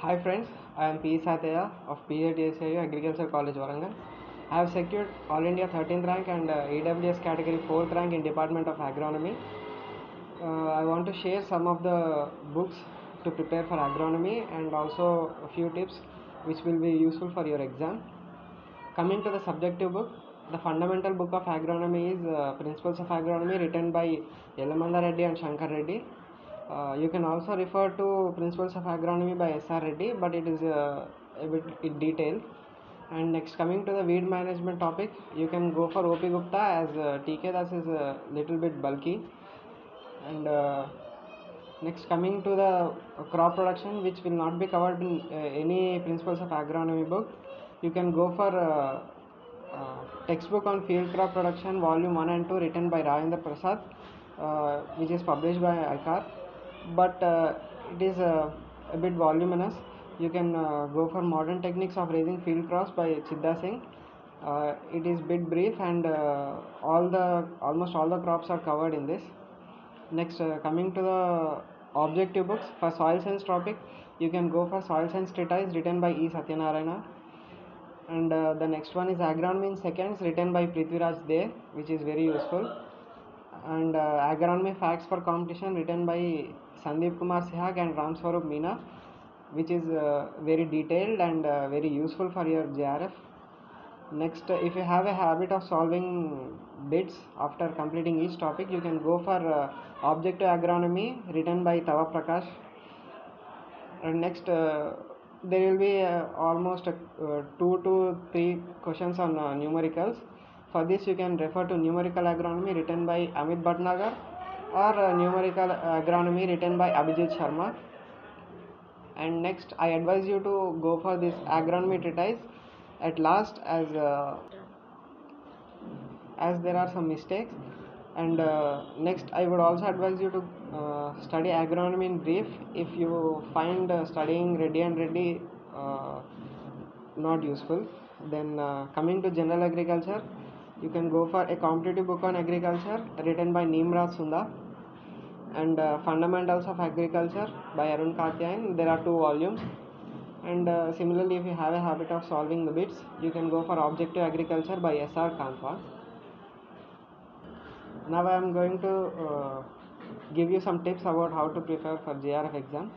Hi friends, I am P. Satya of PATSIU Agriculture College Warangal. I have secured All India 13th rank and EWS category 4th rank in Department of Agronomy. I want to share some of the books to prepare for agronomy and also a few tips which will be useful for your exam. Coming to the subjective book, the fundamental book of agronomy is Principles of Agronomy written by Yelamanda Reddy and Shankar Reddy. You can also refer to Principles of Agronomy by S.R. Reddy, but it is a bit in detail. And next, coming to the weed management topic, you can go for O.P. Gupta as T.K. Das is a little bit bulky. And next, coming to the crop production, which will not be covered in any Principles of Agronomy book, you can go for textbook on field crop production, volume 1 and 2, written by Ravindra Prasad, which is published by ICAR. But it is a bit voluminous. You can go for modern techniques of raising field crops by Chidda Singh. It is bit brief and almost all the crops are covered in this. Next, coming to the objective books for soil science topic, you can go for soil science treatise written by E. Satyanarayana. And the next one is agronomy in seconds written by Prithviraj De, which is very useful. And agronomy facts for competition written by Sandeep Kumar Sehag and Ram Swarup Meena, which is very detailed and very useful for your JRF. Next, if you have a habit of solving bits after completing each topic, you can go for objective agronomy written by Tava Prakash. And next, there will be almost 2 to 3 questions on numericals. For this, you can refer to numerical agronomy written by Amit Bhatnagar or numerical agronomy written by Abhijit Sharma. And next, I advise you to go for this agronomy treatise at last, as there are some mistakes. And next, I would also advise you to study agronomy in brief if you find studying Reddy and Reddy not useful. Then coming to general agriculture, you can go for a competitive book on agriculture written by Neemraj Sunda, and fundamentals of agriculture by Arun Katyayan. There are 2 volumes. And similarly, if you have a habit of solving the bits, you can go for objective agriculture by S.R. Kanpal. Now I am going to give you some tips about how to prepare for JRF exam.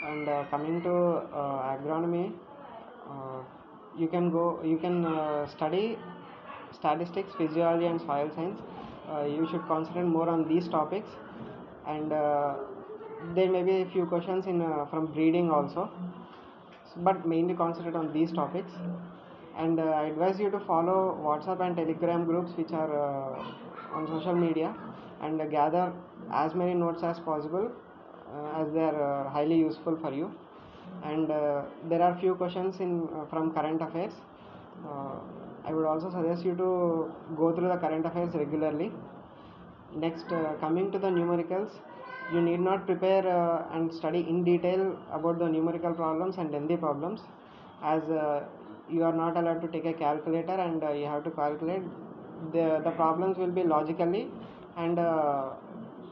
And coming to agronomy, you can study statistics, physiology and soil science. You should concentrate more on these topics, and there may be a few questions from breeding also, but mainly concentrate on these topics. And I advise you to follow WhatsApp and Telegram groups which are on social media, and gather as many notes as possible, as they are highly useful for you. And there are few questions from current affairs. I would also suggest you to go through the current affairs regularly. Next, coming to the numericals, you need not prepare and study in detail about the numerical problems and lengthy problems, as you are not allowed to take a calculator, and you have to calculate. The problems will be logically and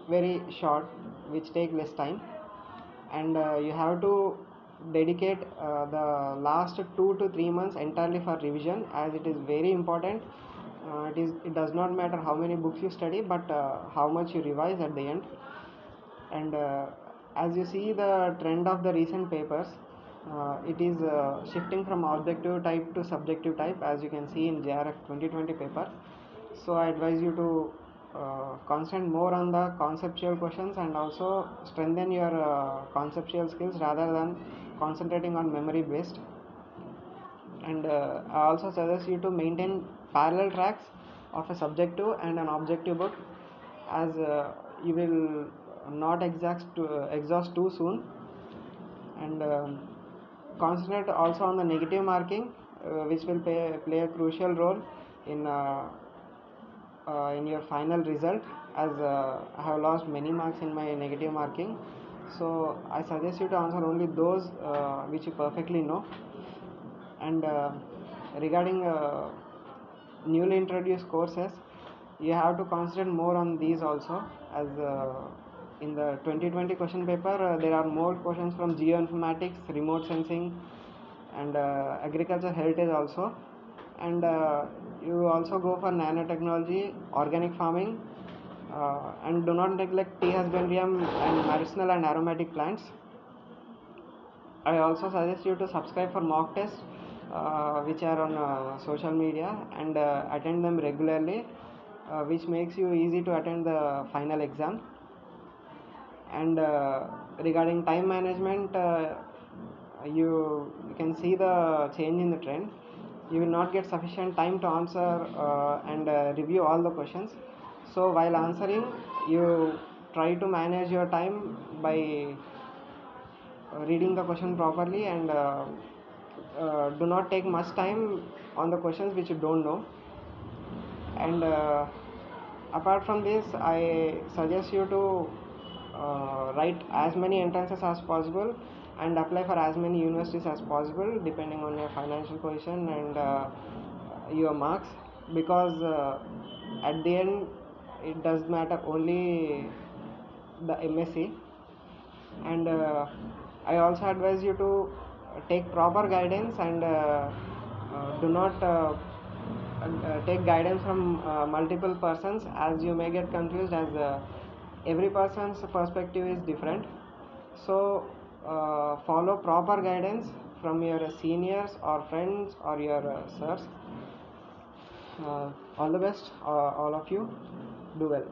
very short, which take less time. And you have to dedicate the last 2 to 3 months entirely for revision, as it is very important. It does not matter how many books you study, but how much you revise at the end. And as you see the trend of the recent papers, it is shifting from objective type to subjective type, as you can see in JRF 2020 paper. So I advise you to concentrate more on the conceptual questions, and also strengthen your conceptual skills rather than concentrating on memory based. And I also suggest you to maintain parallel tracks of a subjective and an objective book, as you will not exhaust too soon. And concentrate also on the negative marking, which will play a crucial role in your final result, as I have lost many marks in my negative marking. So I suggest you to answer only those which you perfectly know. And regarding newly introduced courses, you have to concentrate more on these also, as in the 2020 question paper, there are more questions from geoinformatics, remote sensing, and agriculture heritage also. And you also go for nanotechnology, organic farming, and do not neglect tea husbandry and medicinal and aromatic plants. I also suggest you to subscribe for mock tests, which are on social media, and attend them regularly, which makes you easy to attend the final exam. And regarding time management, you can see the change in the trend. You will not get sufficient time to answer and review all the questions. So while answering, you try to manage your time by reading the question properly, and do not take much time on the questions which you don't know. And apart from this, I suggest you to write as many entrances as possible and apply for as many universities as possible depending on your financial position and your marks, because at the end it does matter only the MSc. And I also advise you to take proper guidance and do not take guidance from multiple persons, as you may get confused, as every person's perspective is different. So follow proper guidance from your seniors or friends or your sirs. All the best, all of you. Do well.